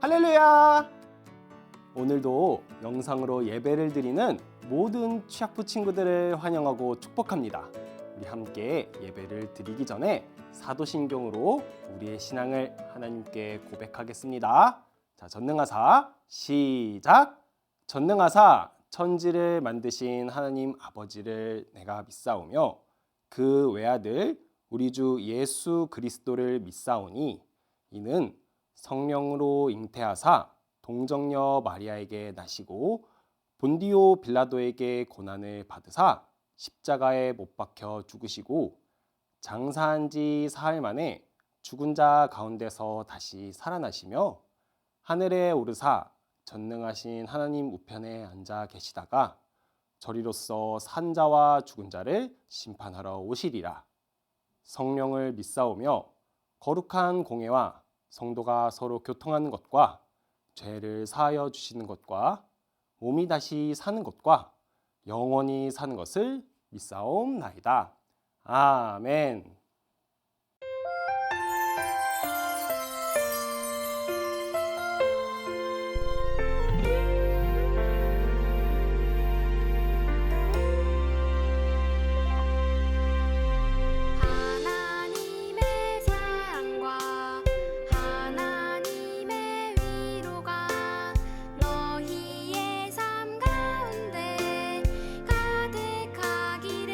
할렐루야! 오늘도 영상으로 예배를 드리는 모든 취학부 친구들을 환영하고 축복합니다. 우리 함께 예배를 드리기 전에 사도신경으로 우리의 신앙을 하나님께 고백하겠습니다. 자, 전능하사 시작! 전능하사 천지를 만드신 하나님 아버지를 내가 믿사오며 그 외아들 우리 주 예수 그리스도를 믿사오니 이는 성령으로 잉태하사 동정녀 마리아에게 나시고 본디오 빌라도에게 고난을 받으사 십자가에 못 박혀 죽으시고 장사한 지 사흘 만에 죽은 자 가운데서 다시 살아나시며 하늘에 오르사 전능하신 하나님 우편에 앉아 계시다가 저리로서 산 자와 죽은 자를 심판하러 오시리라. 성령을 믿사오며 거룩한 공예와 성도가 서로 교통하는 것과 죄를 사하여 주시는 것과 몸이 다시 사는 것과 영원히 사는 것을 믿사옵나이다. 아멘. 하나님의 사랑과 하나님의 위로가 너희의 삶 가운데 가득하기를.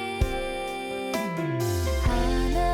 하나님의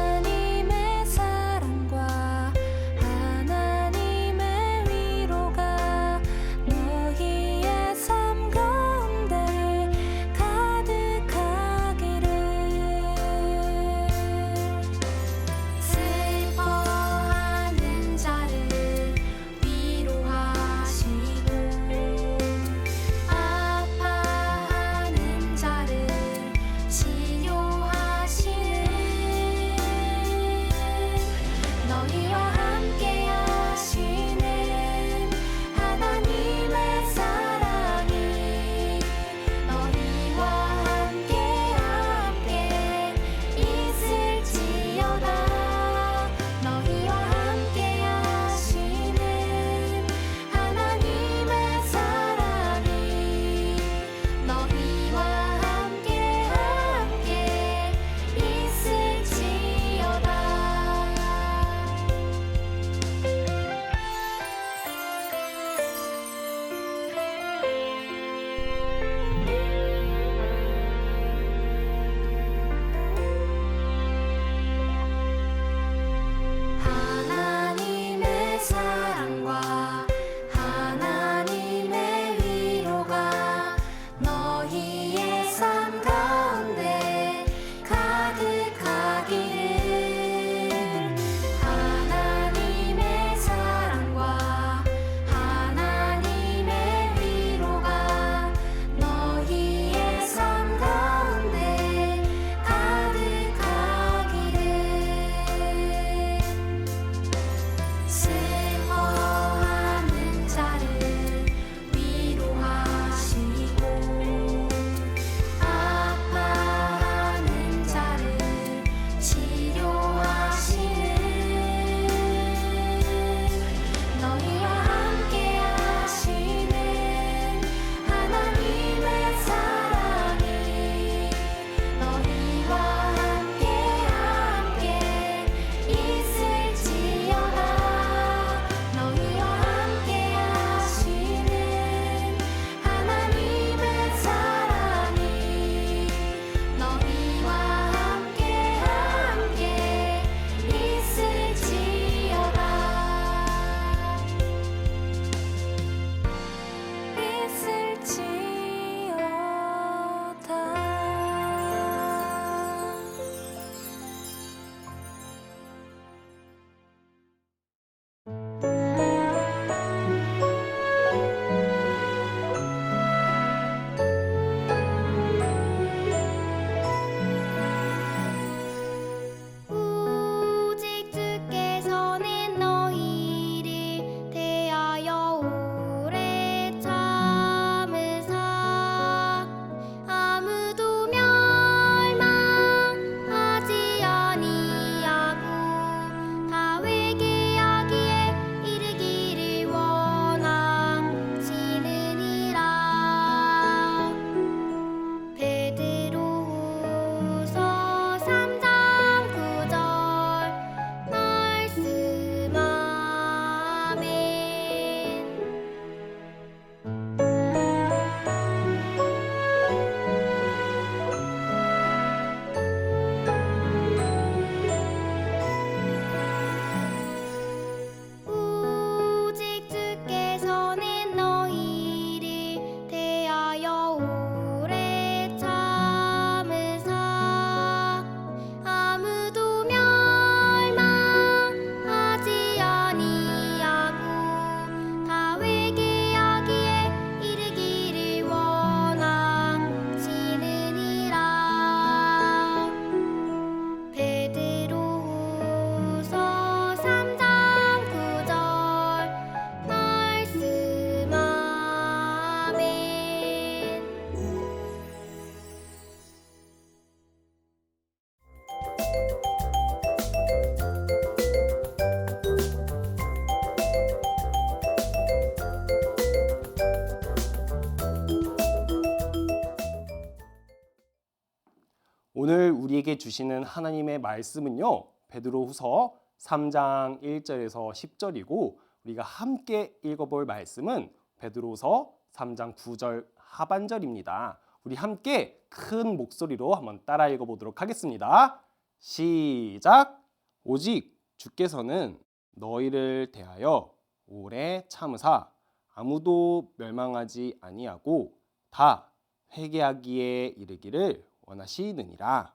오늘 우리에게 주시는 하나님의 말씀은요. 베드로후서 3장 1절에서 10절이고 우리가 함께 읽어볼 말씀은 베드로후서 3장 9절 하반절입니다. 우리 함께 큰 목소리로 한번 따라 읽어보도록 하겠습니다. 시작! 오직 주께서는 너희를 대하여 오래 참으사 아무도 멸망하지 아니하고 다 회개하기에 이르기를 원하시느니라.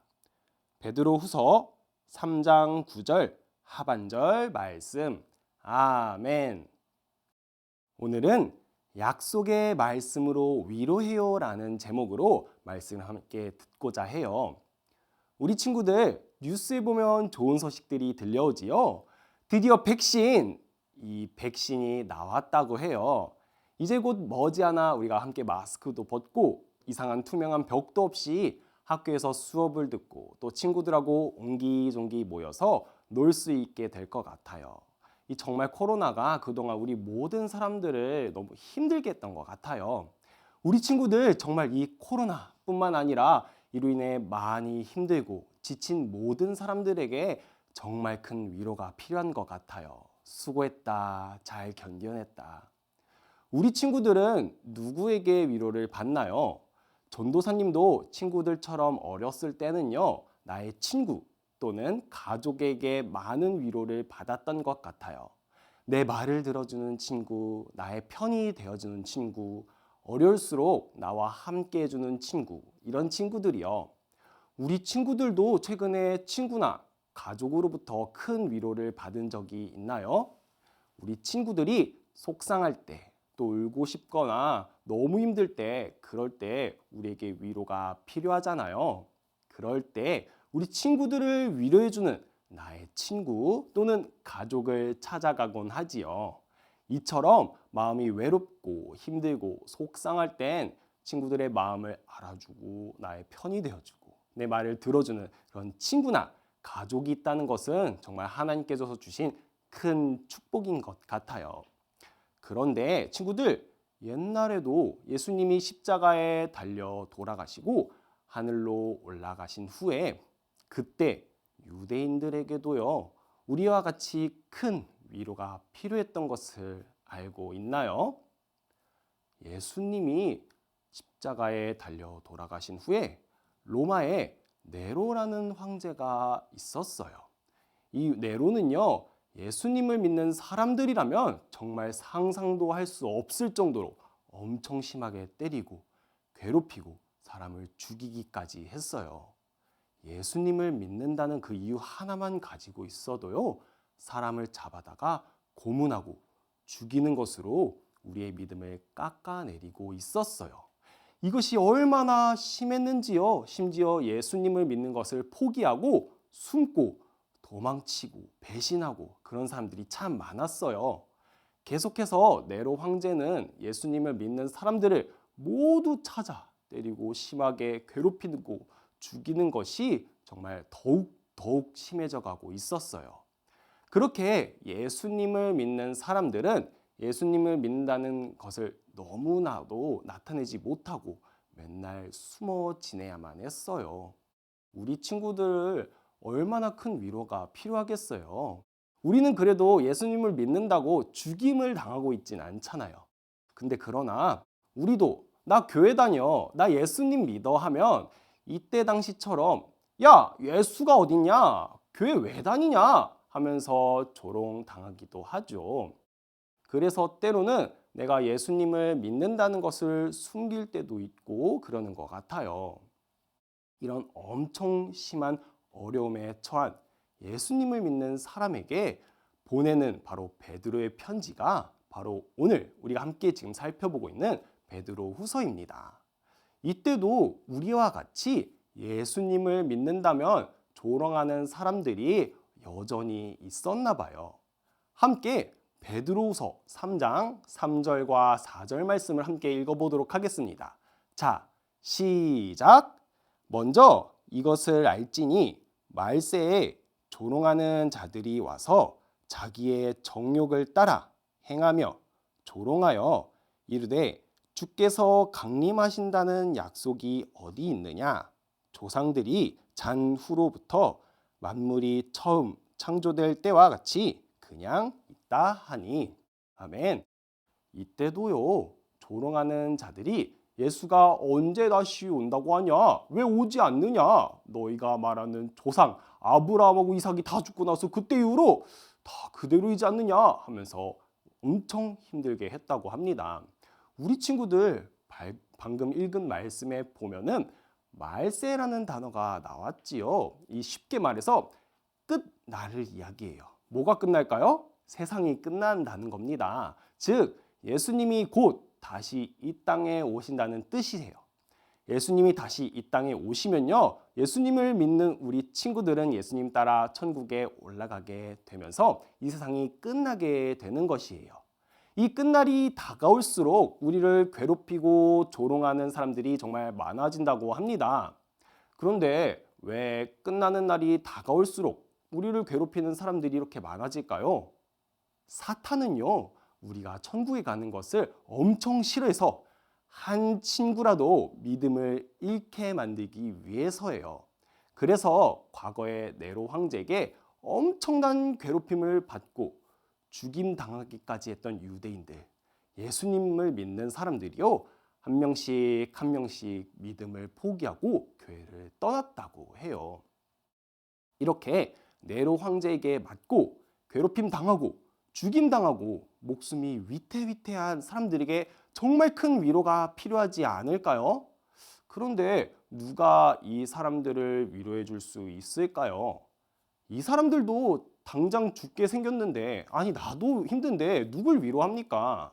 베드로후서 3장 9절 하반절 말씀. 아멘. 오늘은 약속의 말씀으로 위로해요라는 제목으로 말씀을 함께 듣고자 해요. 우리 친구들 뉴스에 보면 좋은 소식들이 들려오지요. 드디어 이 백신이 나왔다고 해요. 이제 곧 머지않아 우리가 함께 마스크도 벗고 이상한 투명한 벽도 없이 학교에서 수업을 듣고 또 친구들하고 옹기종기 모여서 놀 수 있게 될 것 같아요. 이 정말 코로나가 그동안 우리 모든 사람들을 너무 힘들게 했던 것 같아요. 우리 친구들 정말 이 코로나뿐만 아니라 이로 인해 많이 힘들고 지친 모든 사람들에게 정말 큰 위로가 필요한 것 같아요. 수고했다. 잘 견뎌냈다. 우리 친구들은 누구에게 위로를 받나요? 전도사님도 친구들처럼 어렸을 때는요, 나의 친구 또는 가족에게 많은 위로를 받았던 것 같아요. 내 말을 들어주는 친구, 나의 편이 되어주는 친구, 어려울수록 나와 함께 해주는 친구, 이런 친구들이요. 우리 친구들도 최근에 친구나 가족으로부터 큰 위로를 받은 적이 있나요? 우리 친구들이 속상할 때, 또 울고 싶거나 너무 힘들 때, 그럴 때 우리에게 위로가 필요하잖아요. 그럴 때 우리 친구들을 위로해주는 나의 친구 또는 가족을 찾아가곤 하지요. 이처럼 마음이 외롭고 힘들고 속상할 땐 친구들의 마음을 알아주고 나의 편이 되어주고 내 말을 들어주는 그런 친구나 가족이 있다는 것은 정말 하나님께서 주신 큰 축복인 것 같아요. 그런데 친구들, 옛날에도 예수님이 십자가에 달려 돌아가시고 하늘로 올라가신 후에 그때 유대인들에게도요, 우리와 같이 큰 위로가 필요했던 것을 알고 있나요? 예수님이 십자가에 달려 돌아가신 후에 로마에 네로라는 황제가 있었어요. 이 네로는요, 예수님을 믿는 사람들이라면 정말 상상도 할 수 없을 정도로 엄청 심하게 때리고 괴롭히고 사람을 죽이기까지 했어요. 예수님을 믿는다는 그 이유 하나만 가지고 있어도요, 사람을 잡아다가 고문하고 죽이는 것으로 우리의 믿음을 깎아내리고 있었어요. 이것이 얼마나 심했는지요. 심지어 예수님을 믿는 것을 포기하고 숨고 도망치고 배신하고 그런 사람들이 참 많았어요. 계속해서 네로 황제는 예수님을 믿는 사람들을 모두 찾아 때리고 심하게 괴롭히고 죽이는 것이 정말 더욱 심해져 가고 있었어요. 그렇게 예수님을 믿는 사람들은 예수님을 믿는다는 것을 너무나도 나타내지 못하고 맨날 숨어 지내야만 했어요. 우리 친구들 얼마나 큰 위로가 필요하겠어요. 우리는 그래도 예수님을 믿는다고 죽임을 당하고 있진 않잖아요. 근데 그러나 우리도 나 교회 다녀, 나 예수님 믿어 하면 이때 당시처럼 야, 예수가 어딨냐? 교회 왜 다니냐? 하면서 조롱당하기도 하죠. 그래서 때로는 내가 예수님을 믿는다는 것을 숨길 때도 있고 그러는 것 같아요. 이런 엄청 심한 어려움에 처한 예수님을 믿는 사람에게 보내는 바로 베드로의 편지가 바로 오늘 우리가 함께 지금 살펴보고 있는 베드로 후서입니다. 이때도 우리와 같이 예수님을 믿는다면 조롱하는 사람들이 여전히 있었나 봐요. 함께 베드로후서 3장 3절과 4절 말씀을 함께 읽어보도록 하겠습니다. 자, 시작! 먼저 이것을 알지니 말세에 조롱하는 자들이 와서 자기의 정욕을 따라 행하며 조롱하여 이르되 주께서 강림하신다는 약속이 어디 있느냐? 조상들이 잔후로부터 만물이 처음 창조될 때와 같이 그냥 있다 하니. 아멘. 이때도요, 조롱하는 자들이 예수가 언제 다시 온다고 하냐? 왜 오지 않느냐? 너희가 말하는 조상 아브라함하고 이삭이 다 죽고 나서 그때 이후로 다 그대로이지 않느냐? 하면서 엄청 힘들게 했다고 합니다. 우리 친구들 방금 읽은 말씀에 보면은 말세라는 단어가 나왔지요. 이 쉽게 말해서 끝날을 이야기해요. 뭐가 끝날까요? 세상이 끝난다는 겁니다. 즉 예수님이 곧 다시 이 땅에 오신다는 뜻이에요. 예수님이 다시 이 땅에 오시면요, 예수님을 믿는 우리 친구들은 예수님 따라 천국에 올라가게 되면서 이 세상이 끝나게 되는 것이에요. 이 끝날이 다가올수록 우리를 괴롭히고 조롱하는 사람들이 정말 많아진다고 합니다. 그런데 왜 끝나는 날이 다가올수록 우리를 괴롭히는 사람들이 이렇게 많아질까요? 사탄은요, 우리가 천국에 가는 것을 엄청 싫어해서 한 친구라도 믿음을 잃게 만들기 위해서예요. 그래서 과거에 네로 황제에게 엄청난 괴롭힘을 받고 죽임 당하기까지 했던 유대인들, 예수님을 믿는 사람들이요, 한 명씩 한 명씩 믿음을 포기하고 교회를 떠났다고 해요. 이렇게 네로 황제에게 맞고 괴롭힘 당하고 죽임 당하고 목숨이 위태위태한 사람들에게 정말 큰 위로가 필요하지 않을까요? 그런데 누가 이 사람들을 위로해 줄 수 있을까요? 이 사람들도 당장 죽게 생겼는데, 아니 나도 힘든데 누굴 위로합니까?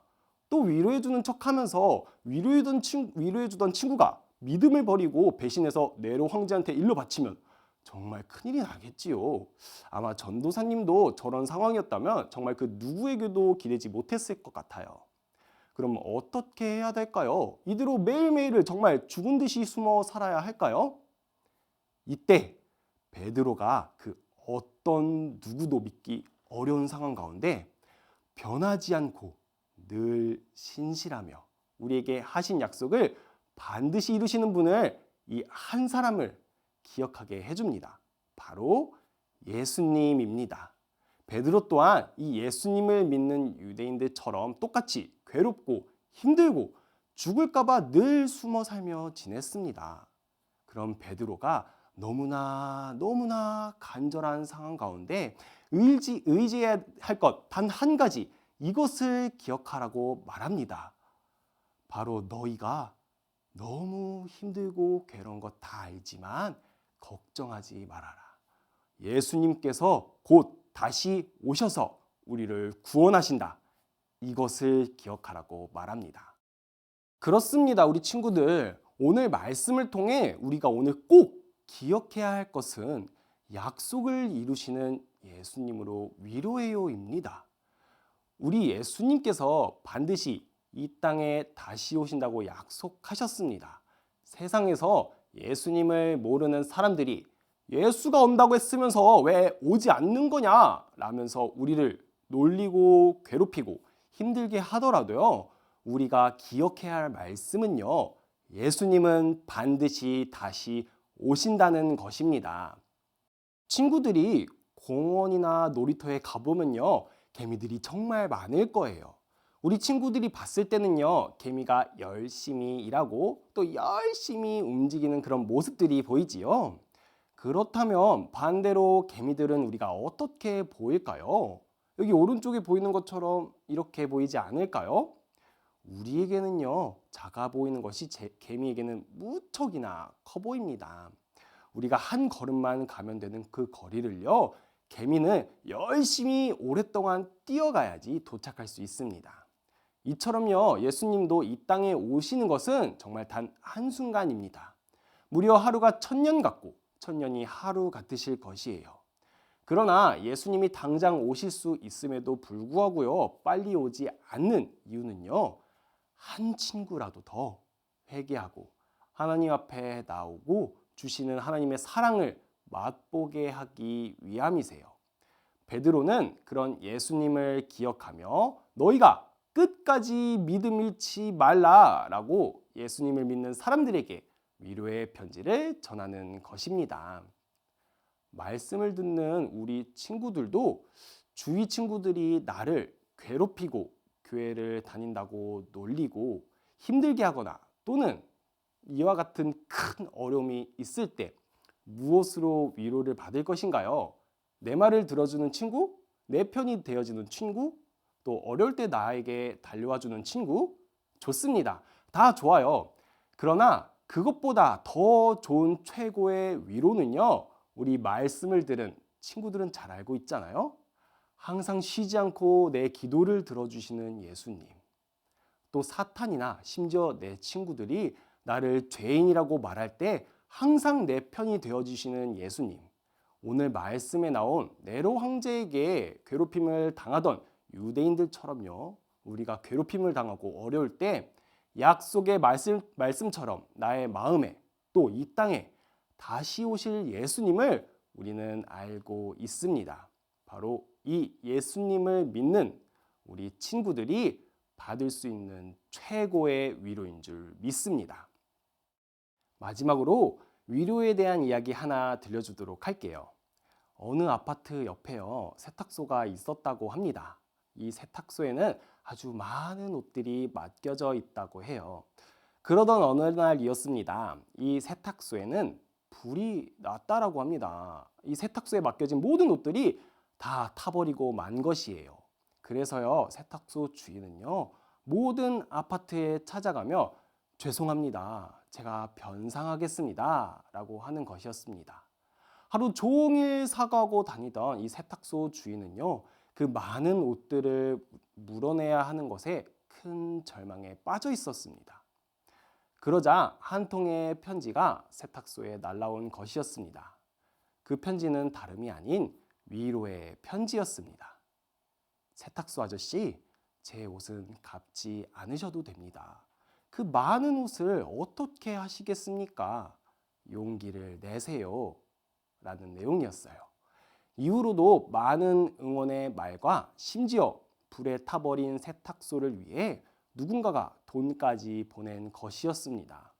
또 위로해주는 척하면서 위로해주던 친구가 믿음을 버리고 배신해서 네로 황제한테 일러 바치면 정말 큰일이 나겠지요. 아마 전도사님도 저런 상황이었다면 정말 그 누구에게도 기대지 못했을 것 같아요. 그럼 어떻게 해야 될까요? 이대로 매일매일을 정말 죽은 듯이 숨어 살아야 할까요? 이때 베드로가 그 어떤 누구도 믿기 어려운 상황 가운데 변하지 않고 늘 신실하며 우리에게 하신 약속을 반드시 이루시는 분을, 이 한 사람을 기억하게 해줍니다. 바로 예수님입니다. 베드로 또한 이 예수님을 믿는 유대인들처럼 똑같이 괴롭고 힘들고 죽을까봐 늘 숨어 살며 지냈습니다. 그럼 베드로가 너무나 간절한 상황 가운데 의지해야 할 것 단 한 가지, 이것을 기억하라고 말합니다. 바로 너희가 너무 힘들고 괴로운 것 다 알지만 걱정하지 말아라. 예수님께서 곧 다시 오셔서 우리를 구원하신다. 이것을 기억하라고 말합니다. 그렇습니다, 우리 친구들. 오늘 말씀을 통해 우리가 오늘 꼭 기억해야 할 것은 약속을 이루시는 예수님으로 위로해요입니다. 우리 예수님께서 반드시 이 땅에 다시 오신다고 약속하셨습니다. 세상에서 예수님을 모르는 사람들이 예수가 온다고 했으면서 왜 오지 않는 거냐 라면서 우리를 놀리고 괴롭히고 힘들게 하더라도요, 우리가 기억해야 할 말씀은요, 예수님은 반드시 다시 오신다는 것입니다. 친구들이 공원이나 놀이터에 가보면요, 개미들이 정말 많을 거예요. 우리 친구들이 봤을 때는요, 개미가 열심히 일하고 또 열심히 움직이는 그런 모습들이 보이지요. 그렇다면 반대로 개미들은 우리가 어떻게 보일까요? 여기 오른쪽에 보이는 것처럼 이렇게 보이지 않을까요? 우리에게는요, 작아 보이는 것이 개미에게는 무척이나 커 보입니다. 우리가 한 걸음만 가면 되는 그 거리를요, 개미는 열심히 오랫동안 뛰어가야지 도착할 수 있습니다. 이처럼요, 예수님도 이 땅에 오시는 것은 정말 단 한순간입니다. 무려 하루가 1000년 같고 1000년이 하루 같으실 것이에요. 그러나 예수님이 당장 오실 수 있음에도 불구하고요, 빨리 오지 않는 이유는요, 한 친구라도 더 회개하고 하나님 앞에 나오고 주시는 하나님의 사랑을 맛보게 하기 위함이세요. 베드로는 그런 예수님을 기억하며 너희가 끝까지 믿음 잃지 말라라고 예수님을 믿는 사람들에게 위로의 편지를 전하는 것입니다. 말씀을 듣는 우리 친구들도 주위 친구들이 나를 괴롭히고 교회를 다닌다고 놀리고 힘들게 하거나 또는 이와 같은 큰 어려움이 있을 때 무엇으로 위로를 받을 것인가요? 내 말을 들어주는 친구? 내 편이 되어주는 친구? 또 어려울 때 나에게 달려와주는 친구? 좋습니다. 다 좋아요. 그러나 그것보다 더 좋은 최고의 위로는요. 우리 말씀을 들은 친구들은 잘 알고 있잖아요. 항상 쉬지 않고 내 기도를 들어주시는 예수님. 또 사탄이나 심지어 내 친구들이 나를 죄인이라고 말할 때 항상 내 편이 되어주시는 예수님. 오늘 말씀에 나온 네로 황제에게 괴롭힘을 당하던 유대인들처럼요. 우리가 괴롭힘을 당하고 어려울 때 약속의 말씀처럼 나의 마음에 또 이 땅에 다시 오실 예수님을 우리는 알고 있습니다. 바로 이 예수님을 믿는 우리 친구들이 받을 수 있는 최고의 위로인 줄 믿습니다. 마지막으로 위로에 대한 이야기 하나 들려주도록 할게요. 어느 아파트 옆에요, 세탁소가 있었다고 합니다. 이 세탁소에는 아주 많은 옷들이 맡겨져 있다고 해요. 그러던 어느 날이었습니다. 이 세탁소에는 불이 났다라고 합니다. 이 세탁소에 맡겨진 모든 옷들이 다 타버리고 만 것이에요. 그래서요, 세탁소 주인은요, 모든 아파트에 찾아가며 죄송합니다. 제가 변상하겠습니다. 라고 하는 것이었습니다. 하루 종일 사과하고 다니던 이 세탁소 주인은요, 그 많은 옷들을 물어내야 하는 것에 큰 절망에 빠져 있었습니다. 그러자 한 통의 편지가 세탁소에 날라온 것이었습니다. 그 편지는 다름이 아닌 위로의 편지였습니다. 세탁소 아저씨, 제 옷은 갚지 않으셔도 됩니다. 그 많은 옷을 어떻게 하시겠습니까? 용기를 내세요. 라는 내용이었어요. 이후로도 많은 응원의 말과 심지어 불에 타버린 세탁소를 위해 누군가가 돈까지 보낸 것이었습니다.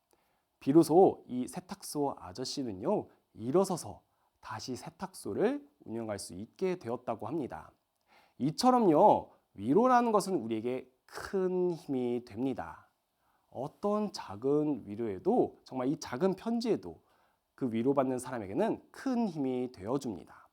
비로소 이 세탁소 아저씨는요, 일어서서 다시 세탁소를 운영할 수 있게 되었다고 합니다. 이처럼요, 위로라는 것은 우리에게 큰 힘이 됩니다. 어떤 작은 위로에도, 정말 이 작은 편지에도 그 위로받는 사람에게는 큰 힘이 되어줍니다.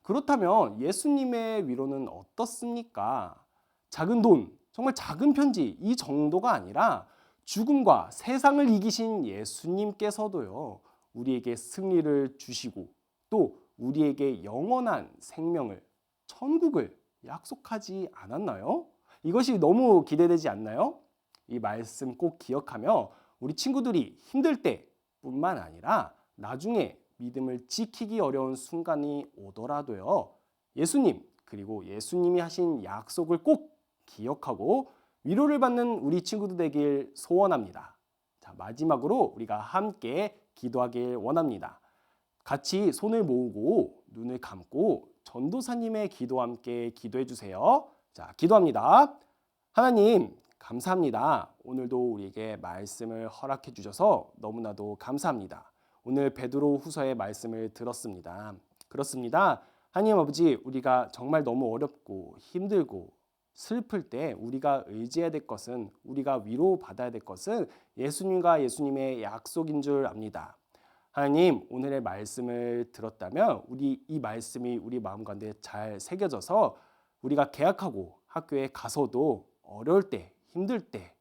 그렇다면 예수님의 위로는 어떻습니까? 작은 돈, 정말 작은 편지, 이 정도가 아니라 죽음과 세상을 이기신 예수님께서도요, 우리에게 승리를 주시고 또 우리에게 영원한 생명을, 천국을 약속하지 않았나요? 이것이 너무 기대되지 않나요? 이 말씀 꼭 기억하며 우리 친구들이 힘들 때뿐만 아니라 나중에 믿음을 지키기 어려운 순간이 오더라도요, 예수님 그리고 예수님이 하신 약속을 꼭 기억하고 위로를 받는 우리 친구들 되길 소원합니다. 자, 마지막으로 우리가 함께 기도하길 원합니다. 같이 손을 모으고 눈을 감고 전도사님의 기도와 함께 기도해 주세요. 자, 기도합니다. 하나님, 감사합니다. 오늘도 우리에게 말씀을 허락해 주셔서 너무나도 감사합니다. 오늘 베드로 후서의 말씀을 들었습니다. 그렇습니다. 하나님 아버지, 우리가 정말 너무 어렵고 힘들고 슬플 때 우리가 의지해야 될 것은, 우리가 위로받아야 될 것은 예수님과 예수님의 약속인 줄 압니다. 하나님, 오늘의 말씀을 들었다면 이 말씀이 우리 마음 가운데 잘 새겨져서 우리가 개학하고 학교에 가서도 어려울 때, 힘들 때,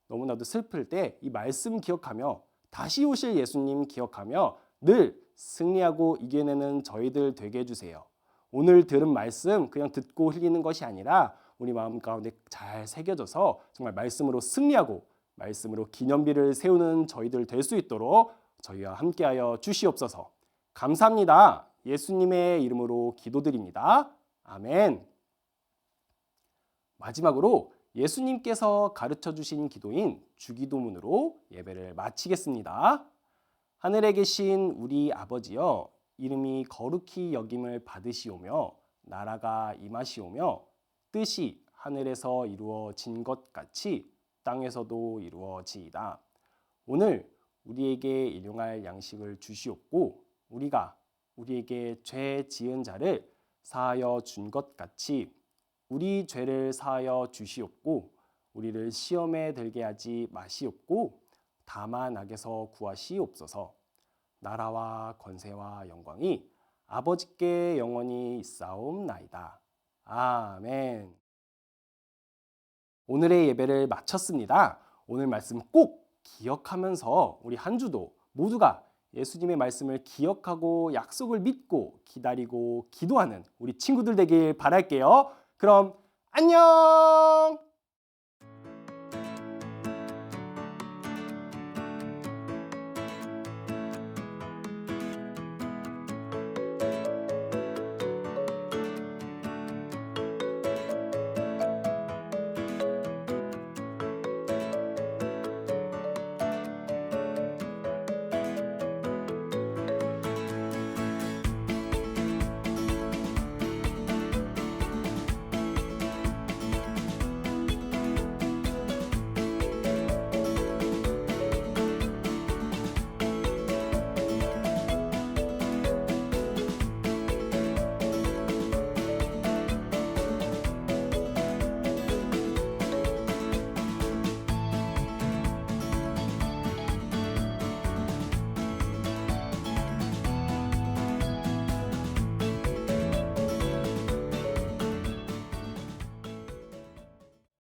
너무나도 슬플 때 이 말씀 기억하며 다시 오실 예수님 기억하며 늘 승리하고 이겨내는 저희들 되게 해주세요. 오늘 들은 말씀 그냥 듣고 흘리는 것이 아니라 우리 마음 가운데 잘 새겨져서 정말 말씀으로 승리하고 말씀으로 기념비를 세우는 저희들 될 수 있도록 저희와 함께하여 주시옵소서. 감사합니다. 예수님의 이름으로 기도드립니다. 아멘. 마지막으로 예수님께서 가르쳐 주신 기도인 주기도문으로 예배를 마치겠습니다. 하늘에 계신 우리 아버지여, 이름이 거룩히 여김을 받으시오며 나라가 임하시오며 뜻이 하늘에서 이루어진 것 같이 땅에서도 이루어지이다. 오늘 우리에게 일용할 양식을 주시옵고 우리가 우리에게 죄 지은 자를 사하여 준 것 같이 우리 죄를 사하여 주시옵고 우리를 시험에 들게 하지 마시옵고 다만 악에서 구하시옵소서. 나라와 권세와 영광이 아버지께 영원히 있사옵나이다. 아멘. 오늘의 예배를 마쳤습니다. 오늘 말씀 꼭 기억하면서 우리 한 주도 모두가 예수님의 말씀을 기억하고 약속을 믿고 기다리고 기도하는 우리 친구들 되길 바랄게요. 그럼 안녕!